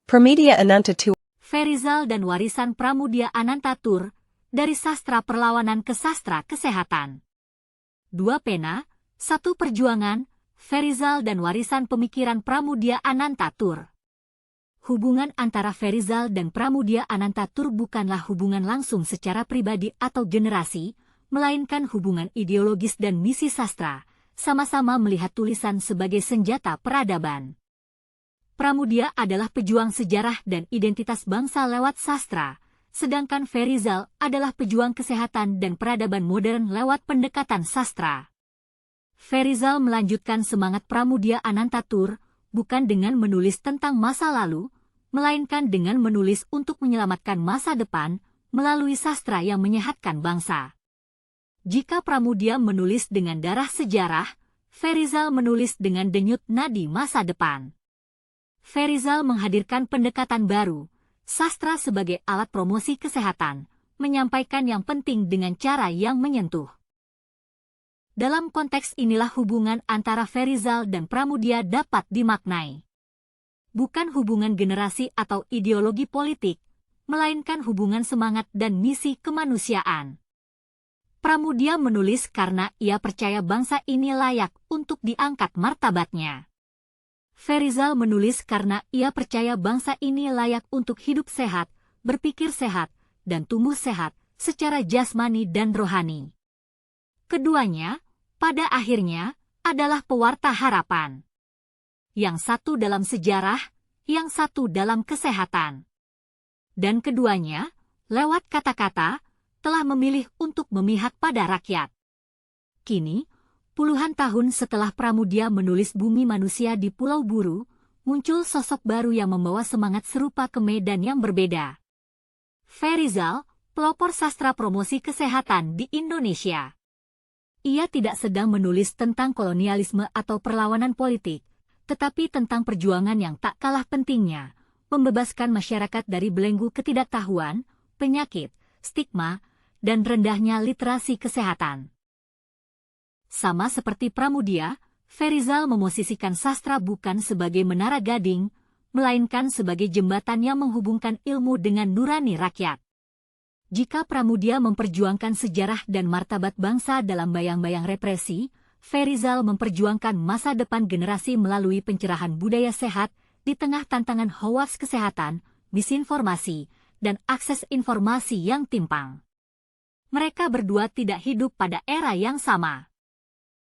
Pramedia Anantatur. Ferizal dan warisan Pramudia Anantatur, dari sastra perlawanan ke sastra kesehatan. 2 pena, 1 perjuangan, Ferizal dan warisan pemikiran Pramudia Anantatur. Hubungan antara Ferizal dan Pramudia Anantatur bukanlah hubungan langsung secara pribadi atau generasi, melainkan hubungan ideologis dan misi sastra, sama-sama melihat tulisan sebagai senjata peradaban. Pramudia adalah pejuang sejarah dan identitas bangsa lewat sastra, sedangkan Ferizal adalah pejuang kesehatan dan peradaban modern lewat pendekatan sastra. Ferizal melanjutkan semangat Pramudia Anantatur, bukan dengan menulis tentang masa lalu, melainkan dengan menulis untuk menyelamatkan masa depan, melalui sastra yang menyehatkan bangsa. Jika Pramudia menulis dengan darah sejarah, Ferizal menulis dengan denyut nadi masa depan. Ferizal menghadirkan pendekatan baru, sastra sebagai alat promosi kesehatan, menyampaikan yang penting dengan cara yang menyentuh. Dalam konteks inilah hubungan antara Ferizal dan Pramudia dapat dimaknai. Bukan hubungan generasi atau ideologi politik, melainkan hubungan semangat dan misi kemanusiaan. Pramudia menulis karena ia percaya bangsa ini layak untuk diangkat martabatnya. Ferizal menulis karena ia percaya bangsa ini layak untuk hidup sehat, berpikir sehat, dan tumbuh sehat secara jasmani dan rohani. Keduanya, pada akhirnya, adalah pewarta harapan. Yang satu dalam sejarah, yang satu dalam kesehatan. Dan keduanya, lewat kata-kata, telah memilih untuk memihak pada rakyat. Kini, puluhan tahun setelah Pramudia menulis Bumi Manusia di Pulau Buru, muncul sosok baru yang membawa semangat serupa ke medan yang berbeda. Ferizal, pelopor sastra promosi kesehatan di Indonesia. Ia tidak sedang menulis tentang kolonialisme atau perlawanan politik, tetapi tentang perjuangan yang tak kalah pentingnya, membebaskan masyarakat dari belenggu ketidaktahuan, penyakit, stigma, dan rendahnya literasi kesehatan. Sama seperti Pramudia, Ferizal memosisikan sastra bukan sebagai menara gading, melainkan sebagai jembatan yang menghubungkan ilmu dengan nurani rakyat. Jika Pramudia memperjuangkan sejarah dan martabat bangsa dalam bayang-bayang represi, Ferizal memperjuangkan masa depan generasi melalui pencerahan budaya sehat di tengah tantangan hoaks kesehatan, misinformasi, dan akses informasi yang timpang. Mereka berdua tidak hidup pada era yang sama.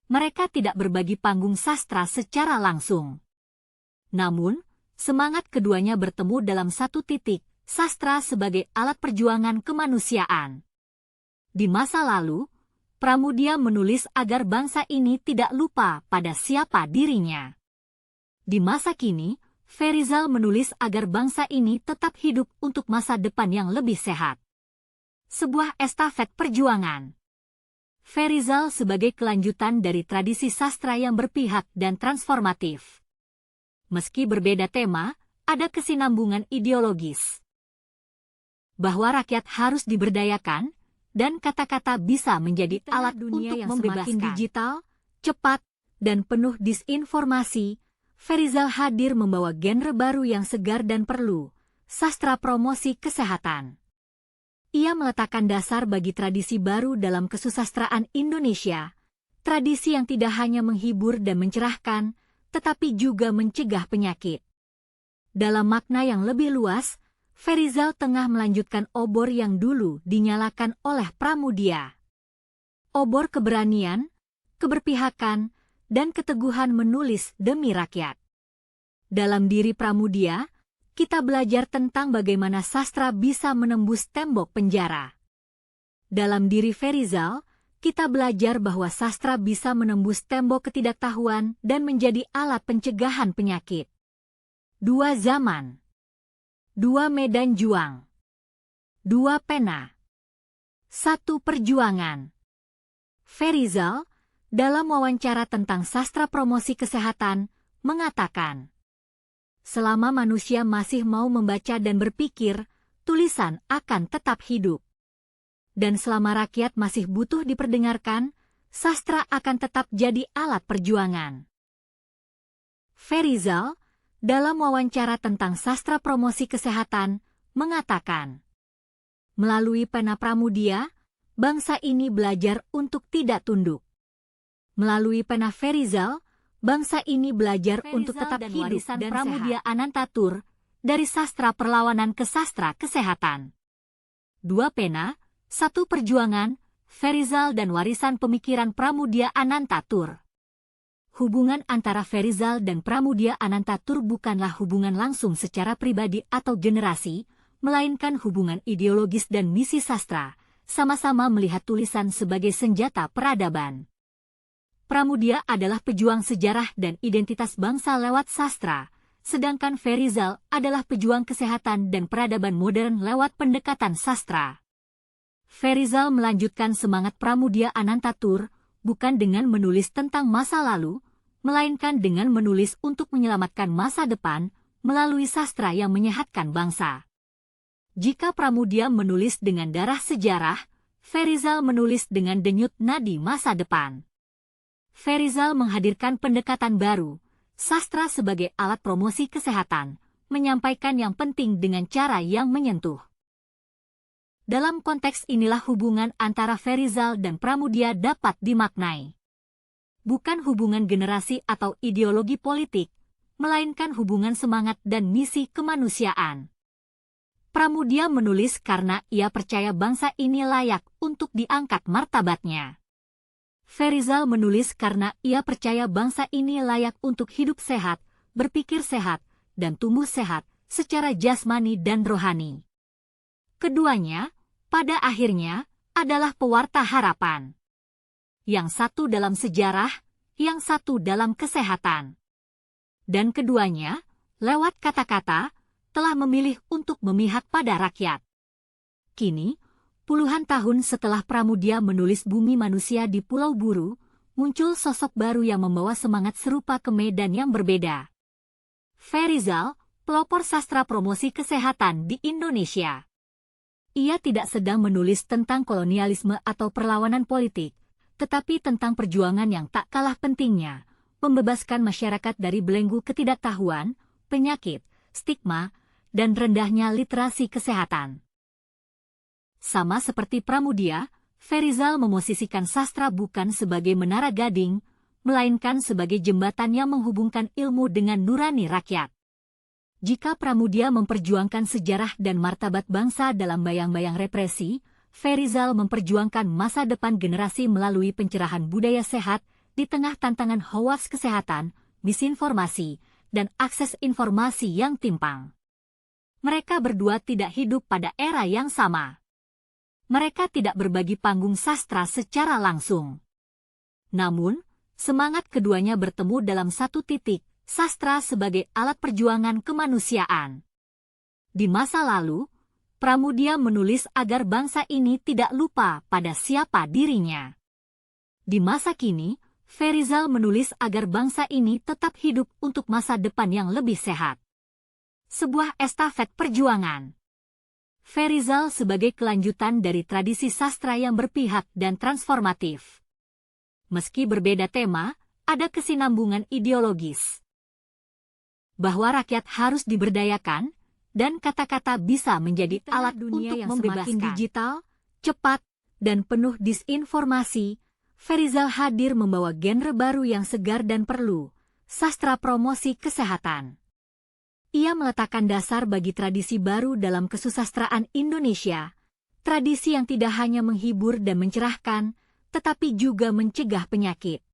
Mereka tidak berbagi panggung sastra secara langsung. Namun, semangat keduanya bertemu dalam satu titik, sastra sebagai alat perjuangan kemanusiaan. Di masa lalu, Pramudia menulis agar bangsa ini tidak lupa pada siapa dirinya. Di masa kini, Ferizal menulis agar bangsa ini tetap hidup untuk masa depan yang lebih sehat. Sebuah estafet perjuangan. Ferizal sebagai kelanjutan dari tradisi sastra yang berpihak dan transformatif. Meski berbeda tema, ada kesinambungan ideologis. Bahwa rakyat harus diberdayakan, dan kata-kata bisa menjadi alat dunia untuk yang membebaskan. Semakin digital, cepat, dan penuh disinformasi, Ferizal hadir membawa genre baru yang segar dan perlu, sastra promosi kesehatan. Ia meletakkan dasar bagi tradisi baru dalam kesusastraan Indonesia, tradisi yang tidak hanya menghibur dan mencerahkan, tetapi juga mencegah penyakit. Dalam makna yang lebih luas, Ferizal tengah melanjutkan obor yang dulu dinyalakan oleh Pramudia. Obor keberanian, keberpihakan, dan keteguhan menulis demi rakyat. Dalam diri Pramudia, kita belajar tentang bagaimana sastra bisa menembus tembok penjara. Dalam diri Ferizal, kita belajar bahwa sastra bisa menembus tembok ketidaktahuan dan menjadi alat pencegahan penyakit. 2 zaman. 2 medan juang. 2 pena. 1 perjuangan. Ferizal, dalam wawancara tentang sastra promosi kesehatan, mengatakan, selama manusia masih mau membaca dan berpikir, tulisan akan tetap hidup. Dan selama rakyat masih butuh diperdengarkan, sastra akan tetap jadi alat perjuangan. Ferizal, dalam wawancara tentang sastra promosi kesehatan, mengatakan, melalui pena Pramudia, bangsa ini belajar untuk tidak tunduk. Melalui pena Ferizal, bangsa ini belajar untuk tetap hidup warisan dan Pramudia Anantatur, dari sastra perlawanan ke sastra kesehatan. 2 pena, 1 perjuangan, Ferizal dan warisan pemikiran Pramudia Anantatur. Hubungan antara Ferizal dan Pramudia Anantatur bukanlah hubungan langsung secara pribadi atau generasi, melainkan hubungan ideologis dan misi sastra, sama-sama melihat tulisan sebagai senjata peradaban. Pramudia adalah pejuang sejarah dan identitas bangsa lewat sastra, sedangkan Ferizal adalah pejuang kesehatan dan peradaban modern lewat pendekatan sastra. Ferizal melanjutkan semangat Pramudia Anantatur, bukan dengan menulis tentang masa lalu, melainkan dengan menulis untuk menyelamatkan masa depan melalui sastra yang menyehatkan bangsa. Jika Pramudia menulis dengan darah sejarah, Ferizal menulis dengan denyut nadi masa depan. Ferizal menghadirkan pendekatan baru, sastra sebagai alat promosi kesehatan, menyampaikan yang penting dengan cara yang menyentuh. Dalam konteks inilah hubungan antara Ferizal dan Pramudia dapat dimaknai. Bukan hubungan generasi atau ideologi politik, melainkan hubungan semangat dan misi kemanusiaan. Pramudia menulis karena ia percaya bangsa ini layak untuk diangkat martabatnya. Ferizal menulis karena ia percaya bangsa ini layak untuk hidup sehat, berpikir sehat, dan tumbuh sehat secara jasmani dan rohani. Keduanya, pada akhirnya, adalah pewarta harapan. Yang satu dalam sejarah, yang satu dalam kesehatan. Dan keduanya, lewat kata-kata, telah memilih untuk memihak pada rakyat. Kini, puluhan tahun setelah Pramudia menulis Bumi Manusia di Pulau Buru, muncul sosok baru yang membawa semangat serupa ke medan yang berbeda. Ferizal, pelopor sastra promosi kesehatan di Indonesia. Ia tidak sedang menulis tentang kolonialisme atau perlawanan politik, tetapi tentang perjuangan yang tak kalah pentingnya, membebaskan masyarakat dari belenggu ketidaktahuan, penyakit, stigma, dan rendahnya literasi kesehatan. Sama seperti Pramudia, Ferizal memosisikan sastra bukan sebagai menara gading, melainkan sebagai jembatan yang menghubungkan ilmu dengan nurani rakyat. Jika Pramudia memperjuangkan sejarah dan martabat bangsa dalam bayang-bayang represi, Ferizal memperjuangkan masa depan generasi melalui pencerahan budaya sehat di tengah tantangan hoaks kesehatan, misinformasi, dan akses informasi yang timpang. Mereka berdua tidak hidup pada era yang sama. Mereka tidak berbagi panggung sastra secara langsung. Namun, semangat keduanya bertemu dalam satu titik, sastra sebagai alat perjuangan kemanusiaan. Di masa lalu, Pramudia menulis agar bangsa ini tidak lupa pada siapa dirinya. Di masa kini, Ferizal menulis agar bangsa ini tetap hidup untuk masa depan yang lebih sehat. Sebuah estafet perjuangan. Ferizal sebagai kelanjutan dari tradisi sastra yang berpihak dan transformatif. Meski berbeda tema, ada kesinambungan ideologis. Bahwa rakyat harus diberdayakan, dan kata-kata bisa menjadi alat dunia untuk yang semakin digital, cepat, dan penuh disinformasi. Ferizal hadir membawa genre baru yang segar dan perlu, sastra promosi kesehatan. Ia meletakkan dasar bagi tradisi baru dalam kesusastraan Indonesia, tradisi yang tidak hanya menghibur dan mencerahkan, tetapi juga mencegah penyakit.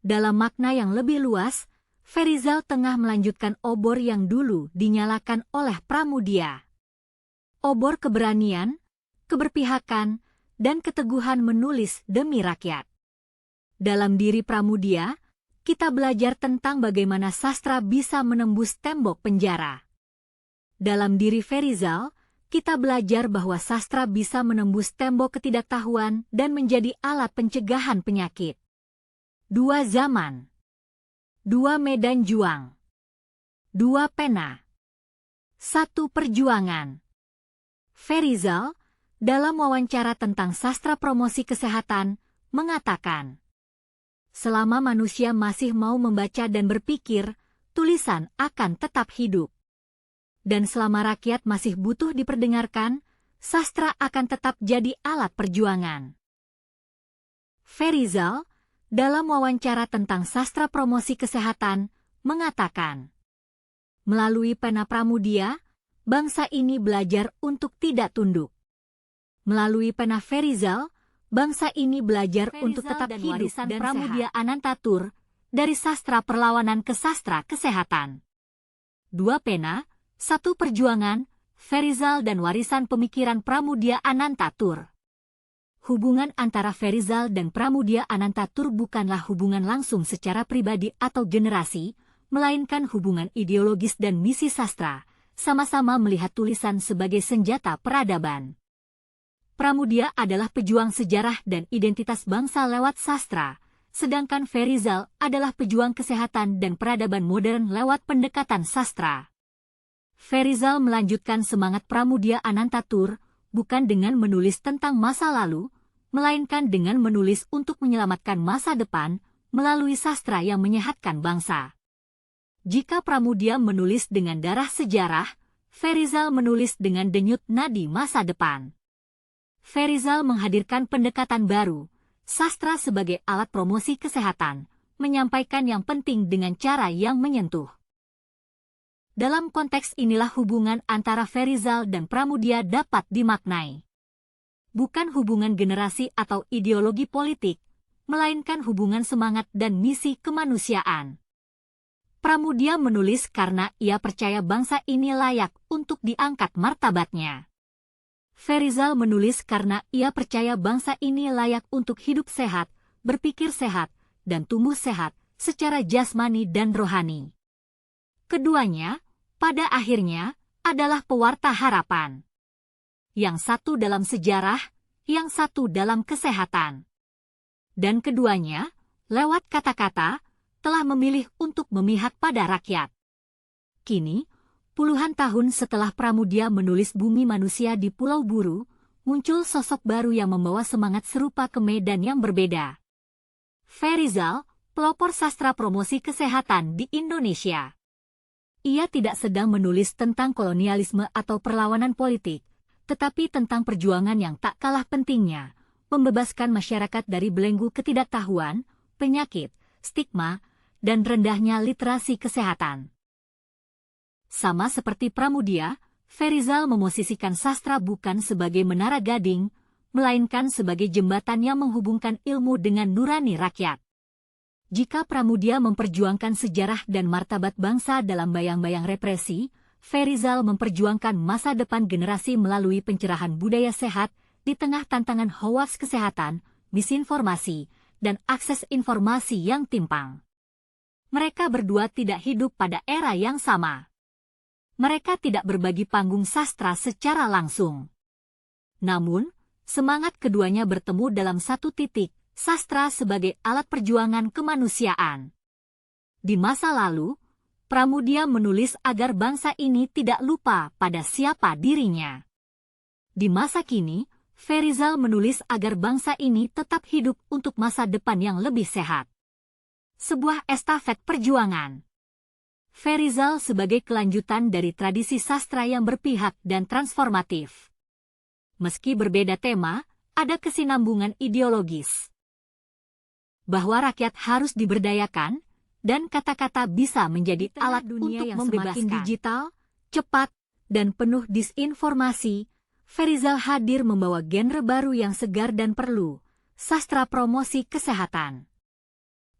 Dalam makna yang lebih luas, Ferizal tengah melanjutkan obor yang dulu dinyalakan oleh Pramudia. Obor keberanian, keberpihakan, dan keteguhan menulis demi rakyat. Dalam diri Pramudia, kita belajar tentang bagaimana sastra bisa menembus tembok penjara. Dalam diri Ferizal, kita belajar bahwa sastra bisa menembus tembok ketidaktahuan dan menjadi alat pencegahan penyakit. Dua zaman. Dua medan juang. Dua pena. Satu perjuangan. Ferizal, dalam wawancara tentang sastra promosi kesehatan, mengatakan, selama manusia masih mau membaca dan berpikir, tulisan akan tetap hidup. Dan selama rakyat masih butuh diperdengarkan, sastra akan tetap jadi alat perjuangan. Ferizal, dalam wawancara tentang sastra promosi kesehatan, mengatakan, melalui pena Pramudia, bangsa ini belajar untuk tidak tunduk. Melalui pena Ferizal, bangsa ini belajar untuk tetap hidup warisan dan Pramudia Anantatur, dari sastra perlawanan ke sastra kesehatan. 2 pena, 1 perjuangan, Ferizal dan warisan pemikiran Pramudia Anantatur. Hubungan antara Ferizal dan Pramudia Anantatur bukanlah hubungan langsung secara pribadi atau generasi, melainkan hubungan ideologis dan misi sastra, sama-sama melihat tulisan sebagai senjata peradaban. Pramudia adalah pejuang sejarah dan identitas bangsa lewat sastra, sedangkan Ferizal adalah pejuang kesehatan dan peradaban modern lewat pendekatan sastra. Ferizal melanjutkan semangat Pramudia Anantatur bukan dengan menulis tentang masa lalu, melainkan dengan menulis untuk menyelamatkan masa depan melalui sastra yang menyehatkan bangsa. Jika Pramudia menulis dengan darah sejarah, Ferizal menulis dengan denyut nadi masa depan. Ferizal menghadirkan pendekatan baru, sastra sebagai alat promosi kesehatan, menyampaikan yang penting dengan cara yang menyentuh. Dalam konteks inilah hubungan antara Ferizal dan Pramudia dapat dimaknai. Bukan hubungan generasi atau ideologi politik, melainkan hubungan semangat dan misi kemanusiaan. Pramudia menulis karena ia percaya bangsa ini layak untuk diangkat martabatnya. Ferizal menulis karena ia percaya bangsa ini layak untuk hidup sehat, berpikir sehat, dan tumbuh sehat secara jasmani dan rohani. Keduanya, pada akhirnya, adalah pewarta harapan. Yang satu dalam sejarah, yang satu dalam kesehatan. Dan keduanya, lewat kata-kata, telah memilih untuk memihak pada rakyat. Kini, puluhan tahun setelah Pramudia menulis Bumi Manusia di Pulau Buru, muncul sosok baru yang membawa semangat serupa ke medan yang berbeda. Ferizal, pelopor sastra promosi kesehatan di Indonesia. Ia tidak sedang menulis tentang kolonialisme atau perlawanan politik, tetapi tentang perjuangan yang tak kalah pentingnya, membebaskan masyarakat dari belenggu ketidaktahuan, penyakit, stigma, dan rendahnya literasi kesehatan. Sama seperti Pramudia, Ferizal memosisikan sastra bukan sebagai menara gading, melainkan sebagai jembatan yang menghubungkan ilmu dengan nurani rakyat. Jika Pramudia memperjuangkan sejarah dan martabat bangsa dalam bayang-bayang represi, Ferizal memperjuangkan masa depan generasi melalui pencerahan budaya sehat di tengah tantangan hoaks kesehatan, misinformasi, dan akses informasi yang timpang. Mereka berdua tidak hidup pada era yang sama. Mereka tidak berbagi panggung sastra secara langsung. Namun, semangat keduanya bertemu dalam satu titik, sastra sebagai alat perjuangan kemanusiaan. Di masa lalu, Pramudia menulis agar bangsa ini tidak lupa pada siapa dirinya. Di masa kini, Ferizal menulis agar bangsa ini tetap hidup untuk masa depan yang lebih sehat. Sebuah estafet perjuangan. Ferizal sebagai kelanjutan dari tradisi sastra yang berpihak dan transformatif. Meski berbeda tema, ada kesinambungan ideologis. Bahwa rakyat harus diberdayakan, dan kata-kata bisa menjadi alat dunia untuk yang membebaskan. Semakin digital, cepat, dan penuh disinformasi, Ferizal hadir membawa genre baru yang segar dan perlu, sastra promosi kesehatan.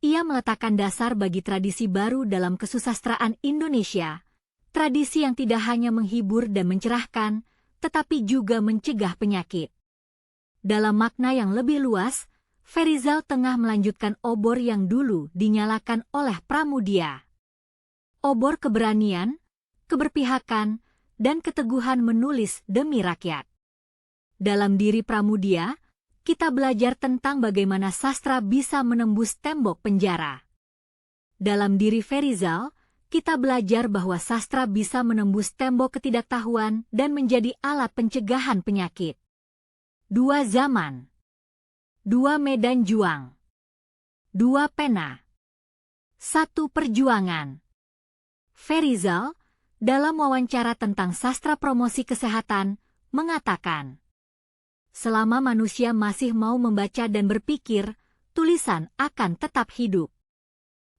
Ia meletakkan dasar bagi tradisi baru dalam kesusastraan Indonesia, tradisi yang tidak hanya menghibur dan mencerahkan, tetapi juga mencegah penyakit. Dalam makna yang lebih luas, Ferizal tengah melanjutkan obor yang dulu dinyalakan oleh Pramudia. Obor keberanian, keberpihakan, dan keteguhan menulis demi rakyat. Dalam diri Pramudia, kita belajar tentang bagaimana sastra bisa menembus tembok penjara. Dalam diri Ferizal, kita belajar bahwa sastra bisa menembus tembok ketidaktahuan dan menjadi alat pencegahan penyakit. Dua zaman. Dua medan juang. Dua pena. Satu perjuangan. Ferizal, dalam wawancara tentang sastra promosi kesehatan, mengatakan, selama manusia masih mau membaca dan berpikir, tulisan akan tetap hidup.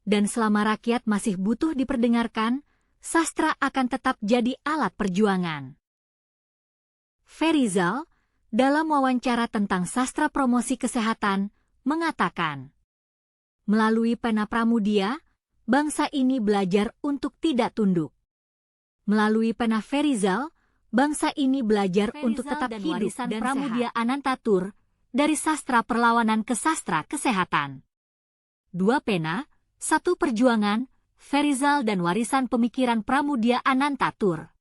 Dan selama rakyat masih butuh diperdengarkan, sastra akan tetap jadi alat perjuangan. Ferizal, dalam wawancara tentang sastra promosi kesehatan, mengatakan, melalui pena Pramudia, bangsa ini belajar untuk tidak tunduk. Melalui pena Ferizal, bangsa ini belajar untuk tetap hidup warisan dan Pramudia Anantatur, dari sastra perlawanan ke sastra kesehatan. 2 pena, 1 perjuangan, Ferizal dan warisan pemikiran Pramudia Anantatur.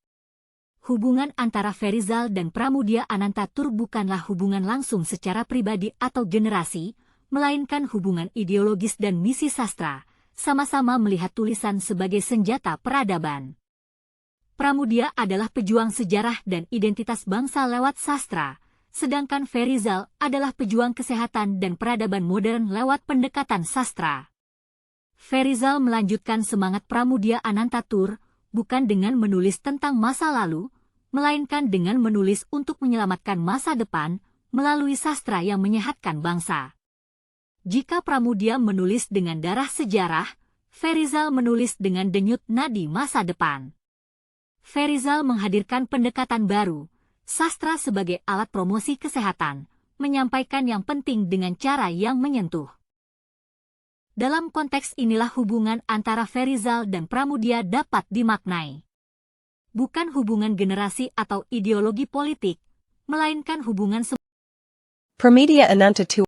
Hubungan antara Ferizal dan Pramudia Anantatur bukanlah hubungan langsung secara pribadi atau generasi, melainkan hubungan ideologis dan misi sastra, sama-sama melihat tulisan sebagai senjata peradaban. Pramudia adalah pejuang sejarah dan identitas bangsa lewat sastra, sedangkan Ferizal adalah pejuang kesehatan dan peradaban modern lewat pendekatan sastra. Ferizal melanjutkan semangat Pramudia Anantatur, bukan dengan menulis tentang masa lalu, melainkan dengan menulis untuk menyelamatkan masa depan melalui sastra yang menyehatkan bangsa. Jika Pramudia menulis dengan darah sejarah, Ferizal menulis dengan denyut nadi masa depan. Ferizal menghadirkan pendekatan baru, sastra sebagai alat promosi kesehatan, menyampaikan yang penting dengan cara yang menyentuh. Dalam konteks inilah hubungan antara Ferizal dan Pramudia dapat dimaknai. Bukan hubungan generasi atau ideologi politik, melainkan hubungan Pramedia Anantatur